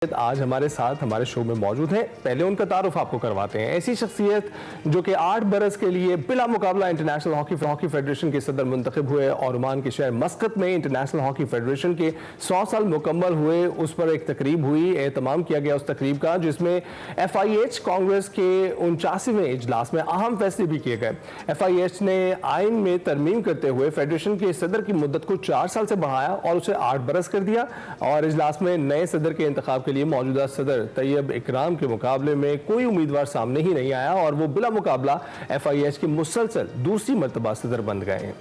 آج ہمارے ساتھ ہمارے شو میں موجود ہیں. پہلے ان کا تعارف آپ کو کرواتے ہیں. ایسی شخصیت جو کہ 8 برس کے لیے بلا مقابلہ انٹرنیشنل ہاکی فیڈریشن کے صدر منتخب ہوئے اور عمان کے شہر مسقط میں انٹرنیشنل ہاکی فیڈریشن کے 100 سال مکمل ہوئے. اس پر ایک تقریب ہوئی, اہتمام کیا گیا اس تقریب کا, جس میں FIH کانگریس کے 49ویں اجلاس میں اہم فیصلے بھی کیے گئے. FIH نے آئین میں ترمیم کرتے ہوئے فیڈریشن کے صدر کی مدت کو 4 سال سے بڑھایا اور اسے 8 برس کر دیا, اور اجلاس میں نئے صدر کے انتخاب کے لیے موجودہ صدر طیب اکرام کے مقابلے میں کوئی امیدوار سامنے ہی نہیں آیا اور وہ بلا مقابلہ FIH کے مسلسل دوسری مرتبہ صدر بن گئے ہیں.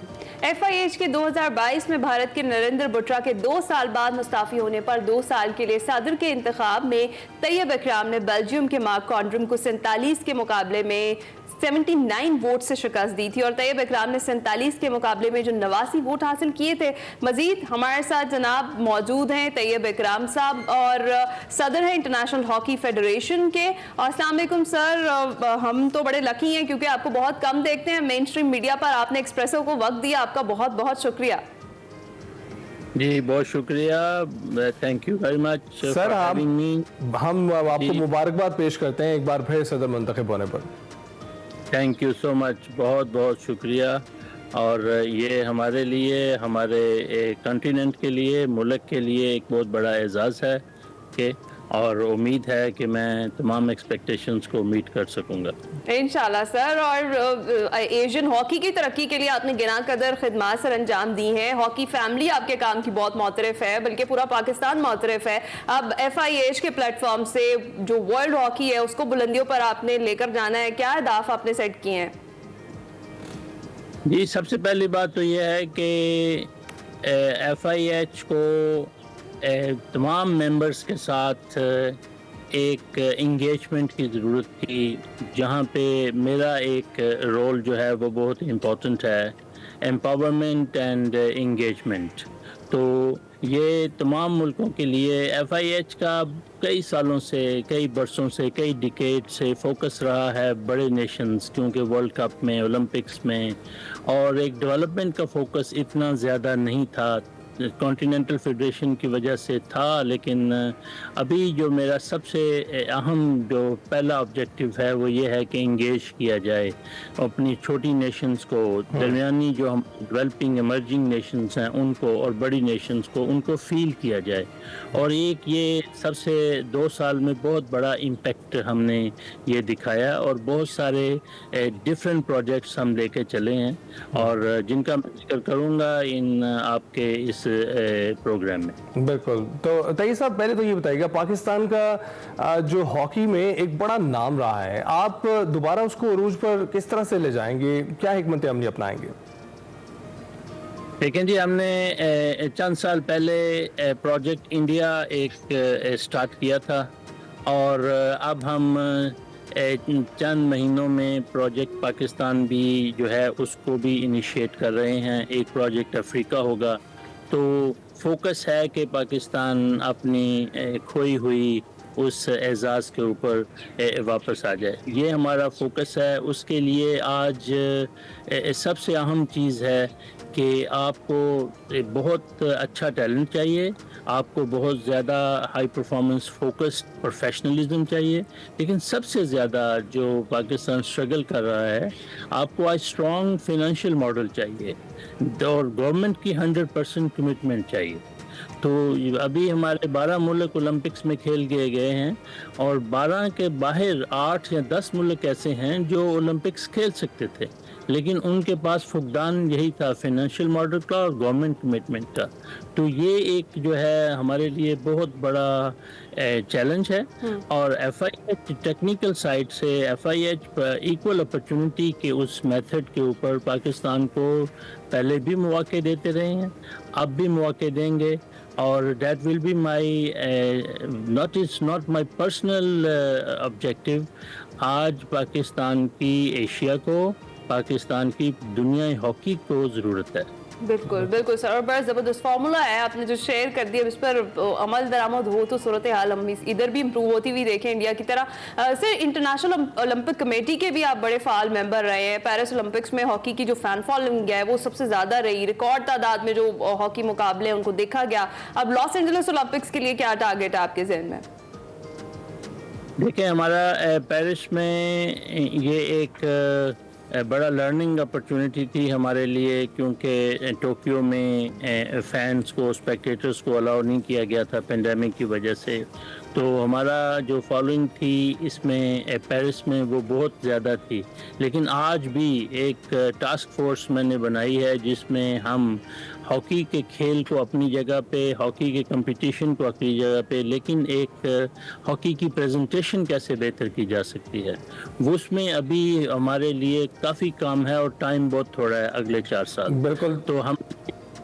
FIH کے 2022 میں بھارت کے نریندر بٹرا کے 2 سال بعد مستعفی ہونے پر 2 سال کے لیے صدر کے انتخاب میں طیب اکرام نے بیلجیم کے مارک کانڈرم کو 47 کے مقابلے میں 79 ووٹ سے شکست دی تھی, اور طیب اکرام نے 47 کے مقابلے میں جو 89 ووٹ حاصل کیے تھے. مزید ہمارے ساتھ جناب موجود ہیں طیب اکرام صاحب, اور صدر ہیں انٹرنیشنل ہاکی فیڈریشن کے. اور السلام علیکم سر. ہم تو بڑے لکی ہیں کیونکہ آپ کو بہت کم دیکھتے ہیں مین اسٹریم میڈیا پر. آپ نے ایکسپریسو کو وقت دیا, آپ کا بہت بہت شکریہ. جی بہت شکریہ, تھینک یو ویری مچ. سر ہم آپ کو مبارکباد پیش کرتے ہیں ایک بار پھر صدر منتخب ہونے پر. تھینک یو سو مچ, بہت بہت شکریہ. اور یہ ہمارے لیے, ہمارے کنٹیننٹ کے لیے, ملک کے لیے ایک بہت بڑا اعزاز ہے کہ, اور امید ہے کہ میں تمام ایکسپیکٹیشنز کو میٹ کر سکوں گا انشاءاللہ سر. اور ایشین ہاکی کی ترقی کے لیے آپ نے گنا قدر خدمات سر انجام دی ہیں. ہاکی فیملی آپ کے کام کی بہت معترف ہے, بلکہ پورا پاکستان معترف ہے. اب FIH کے پلیٹ فارم سے جو ورلڈ ہاکی ہے اس کو بلندیوں پر آپ نے لے کر جانا ہے, کیا اہداف آپ نے سیٹ کیے ہیں؟ جی سب سے پہلی بات تو یہ ہے کہ FIH کو تمام ممبرز کے ساتھ ایک انگیجمنٹ کی ضرورت تھی, جہاں پہ میرا ایک رول جو ہے وہ بہت امپورٹنٹ ہے, امپاورمنٹ اینڈ انگیجمنٹ. تو یہ تمام ملکوں کے لیے FIH کا کئی سالوں سے, کئی برسوں سے, کئی ڈیکیڈ سے فوکس رہا ہے بڑے نیشنز, کیونکہ ورلڈ کپ میں, اولمپکس میں, اور ایک ڈیولپمنٹ کا فوکس اتنا زیادہ نہیں تھا. کانٹیننٹل فیڈریشن کی وجہ سے تھا, لیکن ابھی جو میرا سب سے اہم جو پہلا آبجیکٹیو ہے وہ یہ ہے کہ انگیج کیا جائے اپنی چھوٹی نیشنز کو, درمیانی جو ہم ڈیولپنگ ایمرجنگ نیشنز ہیں ان کو, اور بڑی نیشنز کو, ان کو فیل کیا جائے. اور ایک یہ سب سے 2 سال میں بہت بڑا امپیکٹ ہم نے یہ دکھایا, اور بہت سارے ڈفرینٹ پروجیکٹس ہم لے کے چلے ہیں, اور جن کا میں ذکر کروں گا ان آپ کے اس پروگرام میں. بالکل. تو طیب صاحب پہلے تو یہ بتائیے گا, پاکستان کا جو ہاکی میں ایک بڑا نام رہا ہے, آپ دوبارہ اس کو عروج پر کس طرح سے لے جائیں گے, کیا حکمت عملی اپنائیں گے؟ لیکن جی ہم نے چند سال پہلے پروجیکٹ انڈیا ایک سٹارٹ کیا تھا, اور اب ہم چند مہینوں میں پروجیکٹ پاکستان بھی جو ہے اس کو بھی انیشیٹ کر رہے ہیں. ایک پروجیکٹ افریقہ ہوگا. تو فوکس ہے کہ پاکستان اپنی کھوئی ہوئی اس اعزاز کے اوپر واپس آ جائے. یہ ہمارا فوکس ہے. اس کے لیے آج سب سے اہم چیز ہے کہ آپ کو بہت اچھا ٹیلنٹ چاہیے, آپ کو بہت زیادہ ہائی پرفارمنس فوکسڈ پروفیشنلزم چاہیے, لیکن سب سے زیادہ جو پاکستان اسٹرگل کر رہا ہے, آپ کو آج اسٹرانگ فائنینشیل ماڈل چاہیے, اور گورنمنٹ کی 100% کمٹمنٹ چاہیے. تو ابھی ہمارے 12 ملک اولمپکس میں کھیل گئے ہیں, اور 12 کے باہر 8 یا 10 ملک ایسے ہیں جو اولمپکس کھیل سکتے تھے, لیکن ان کے پاس فقدان یہی تھا فائنینشیل ماڈل کا اور گورنمنٹ کمٹمنٹ کا. تو یہ ایک جو ہے ہمارے لیے بہت بڑا چیلنج ہے. اور FIH ٹیکنیکل سائڈ سے FIH ایکول اپرچونٹی کے اس میتھڈ کے اوپر پاکستان کو پہلے بھی مواقع دیتے رہے ہیں, اب بھی مواقع دیں گے. اور that will be my not my personal objective. آج پاکستان کی ایشیا کو, پاکستان کی دنیا ہاکی کو ضرورت ہے. بالکل بالکل سر, اور بڑا زبردست فارمولا ہے آپ نے جو شیئر کر دیا, اس پر عمل درآمد ہو تو صورتحال ہم ادھر بھی امپروو ہوتی ہوئی دیکھیں انڈیا کی طرح. سر انٹرنیشنل اولمپک کمیٹی کے بھی آپ بڑے فعال ممبر رہے ہیں. پیرس اولمپکس میں ہاکی کی جو فین فالوئنگ ہے وہ سب سے زیادہ رہی, ریکارڈ تعداد میں جو ہاکی مقابلے ہیں ان کو دیکھا گیا. اب لاس اینجلس اولمپکس کے لیے کیا ٹارگیٹ ہے آپ کے ذہن میں؟ دیکھیں ہمارا پیرس میں یہ ایک بڑا لرننگ اپرچونٹی تھی ہمارے لیے، کیونکہ ٹوکیو میں فینس کو، اسپیکٹیٹرز کو الاؤ نہیں کیا گیا تھا پینڈیمک کی وجہ سے، تو ہمارا جو فالوئنگ تھی اس میں پیرس میں وہ بہت زیادہ تھی. لیکن آج بھی ایک ٹاسک فورس میں نے بنائی ہے جس میں ہم ہاکی کے کھیل کو اپنی جگہ پہ، ہاکی کے کمپٹیشن کو اپنی جگہ پہ، لیکن ایک ہاکی کی پریزنٹیشن کیسے بہتر کی جا سکتی ہے، وہ اس میں ابھی ہمارے لیے کافی کام ہے اور ٹائم بہت تھوڑا ہے اگلے 4 سال. بالکل. تو ہم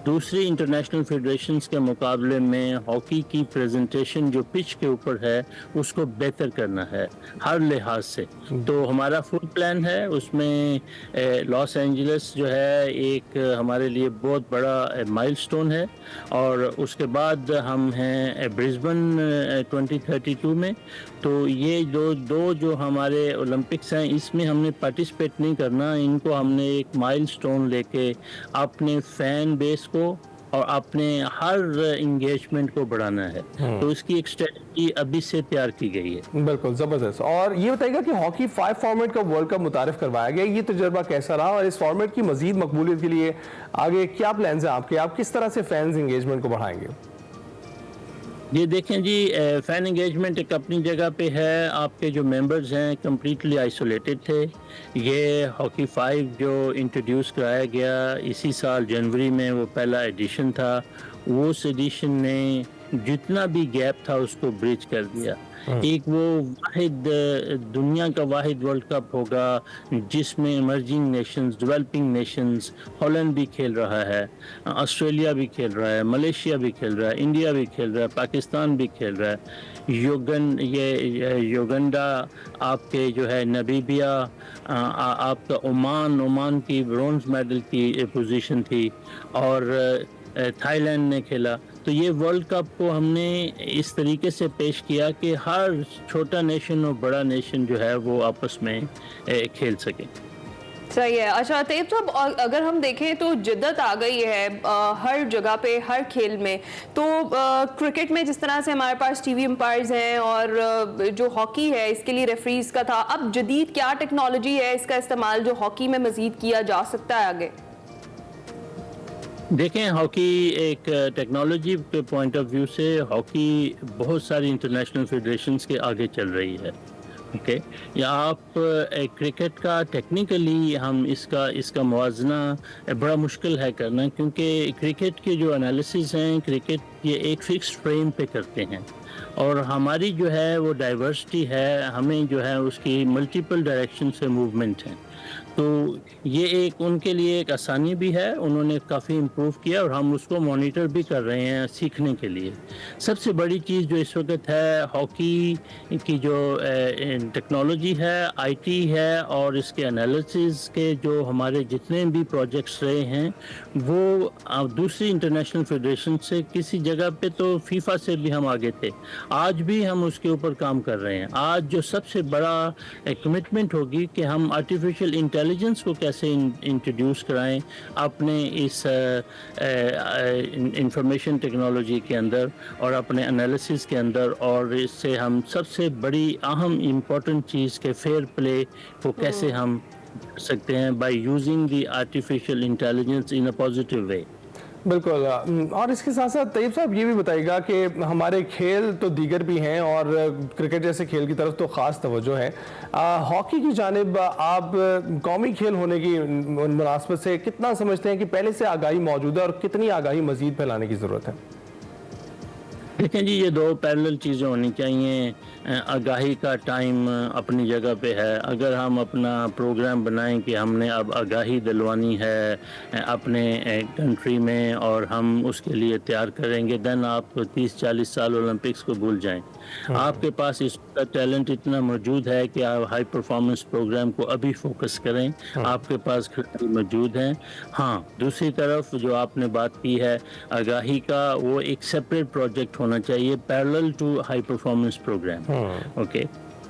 دوسری انٹرنیشنل فیڈریشنز کے مقابلے میں ہاکی کی پریزنٹیشن جو پچ کے اوپر ہے اس کو بہتر کرنا ہے ہر لحاظ سے. تو ہمارا فل پلان ہے، اس میں لاس اینجلس جو ہے ایک ہمارے لیے بہت بڑا مائل سٹون ہے، اور اس کے بعد ہم ہیں برسبن 2032 میں. تو یہ دو جو ہمارے اولمپکس ہیں اس میں ہم نے پارٹیسپیٹ نہیں کرنا، ان کو ہم نے ایک مائل سٹون لے کے اپنے فین بیس کو اور اپنے ہر انگیجمنٹ کو بڑھانا ہے. تو اس کی ایک اسٹریٹجی ابھی سے تیار کی گئی ہے. بالکل زبردست. اور یہ بتائیے گا کہ ہاکی 5 فارمیٹ کا ورلڈ کپ متعارف کروایا گیا، یہ تجربہ کیسا رہا، اور اس فارمیٹ کی مزید مقبولیت کے لیے آگے کیا پلانز ہیں آپ کے؟ آپ کس طرح سے فینز انگیجمنٹ کو بڑھائیں گے؟ یہ دیکھیں جی، فین انگیجمنٹ ایک اپنی جگہ پہ ہے. آپ کے جو ممبرز ہیں کمپلیٹلی آئسولیٹڈ تھے. یہ ہاکی 5 جو انٹروڈیوس کرایا گیا اسی سال جنوری میں، وہ پہلا ایڈیشن تھا. وہ اس ایڈیشن نے جتنا بھی گیپ تھا اس کو بریچ کر دیا. ایک وہ واحد دنیا کا واحد ورلڈ کپ ہوگا جس میں emerging nations, developing nations, Holland بھی کھیل رہا ہے، آسٹریلیا بھی کھیل رہا ہے، ملیشیا بھی کھیل رہا ہے، انڈیا بھی کھیل رہا ہے، پاکستان بھی کھیل رہا ہے، یوگنڈا، آپ کے جو ہے نبیبیا، آپ کا عمان کی برونز میڈل کی پوزیشن تھی، اور تھائی لینڈ نے کھیلا. تو یہ ورلڈ کپ کو ہم نے اس طریقے سے پیش کیا کہ ہر چھوٹا نیشن اور بڑا نیشن جو ہے وہ آپس میں کھیل سکے. صحیح ہے. اچھا طیب صاحب، اگر ہم دیکھیں تو جدت آ گئی ہے ہر جگہ پہ، ہر کھیل میں. تو کرکٹ میں جس طرح سے ہمارے پاس ٹی وی امپائرز ہیں، اور جو ہاکی ہے اس کے لیے ریفریز کا تھا، اب جدید کیا ٹیکنالوجی ہے اس کا استعمال جو ہاکی میں مزید کیا جا سکتا ہے آگے؟ دیکھیں، ہاکی ایک ٹیکنالوجی کے پوائنٹ آف ویو سے ہاکی بہت ساری انٹرنیشنل فیڈریشنز کے آگے چل رہی ہے. اوکے، یا آپ کرکٹ کا ٹیکنیکلی ہم اس کا موازنہ بڑا مشکل ہے کرنا، کیونکہ کرکٹ کے جو انالیسز ہیں، کرکٹ یہ ایک فکسڈ فریم پہ کرتے ہیں، اور ہماری جو ہے وہ ڈائیورسٹی ہے، ہمیں جو ہے اس کی ملٹیپل ڈائریکشن سے موومنٹ ہیں. تو یہ ایک ان کے لیے ایک آسانی بھی ہے، انہوں نے کافی امپروو کیا، اور ہم اس کو مانیٹر بھی کر رہے ہیں سیکھنے کے لیے. سب سے بڑی چیز جو اس وقت ہے ہاکی کی جو ٹیکنالوجی ہے، آئی ٹی ہے، اور اس کے انالیسز کے جو ہمارے جتنے بھی پروجیکٹس رہے ہیں وہ دوسری انٹرنیشنل فیڈریشن سے کسی جگہ پہ تو فیفا سے بھی ہم آگے تھے. آج بھی ہم اس کے اوپر کام کر رہے ہیں. آج جو سب سے بڑا کمٹمنٹ ہوگی کہ ہم آرٹیفیشیل انٹیلیجنس کو کیسے انٹروڈیوس کرائیں اپنے اس انفارمیشن ٹیکنالوجی کے اندر اور اپنے انالیسس کے اندر، اور اس سے ہم سب سے بڑی اہم امپورٹنٹ چیز کے فیئر پلے کو کیسے ہم کر سکتے ہیں by using the artificial intelligence in a positive way. بالکل. اور اس کے ساتھ ساتھ طیب صاحب یہ بھی بتائیے گا کہ ہمارے کھیل تو دیگر بھی ہیں، اور کرکٹ جیسے کھیل کی طرف تو خاص توجہ ہے. ہاکی کی جانب آپ قومی کھیل ہونے کی مناسبت سے کتنا سمجھتے ہیں کہ پہلے سے آگاہی موجود ہے، اور کتنی آگاہی مزید پھیلانے کی ضرورت ہے؟ دیکھیں جی، یہ دو پیرلل چیزیں ہونی چاہیے. آگاہی کا ٹائم اپنی جگہ پہ ہے. اگر ہم اپنا پروگرام بنائیں کہ ہم نے اب آگاہی دلوانی ہے اپنے کنٹری میں، اور ہم اس کے لیے تیار کریں گے، دین آپ 30-40 سال اولمپکس کو بھول جائیں. آپ کے پاس اس کا ٹیلنٹ اتنا موجود ہے کہ آپ ہائی پرفارمنس پروگرام کو ابھی فوکس کریں. آپ کے پاس کھلاڑی موجود ہیں. ہاں، دوسری طرف جو آپ نے بات کی ہے آگاہی کا، وہ ایک سیپریٹ پروجیکٹ ہونا چاہیے parallel to high performance program. Okay,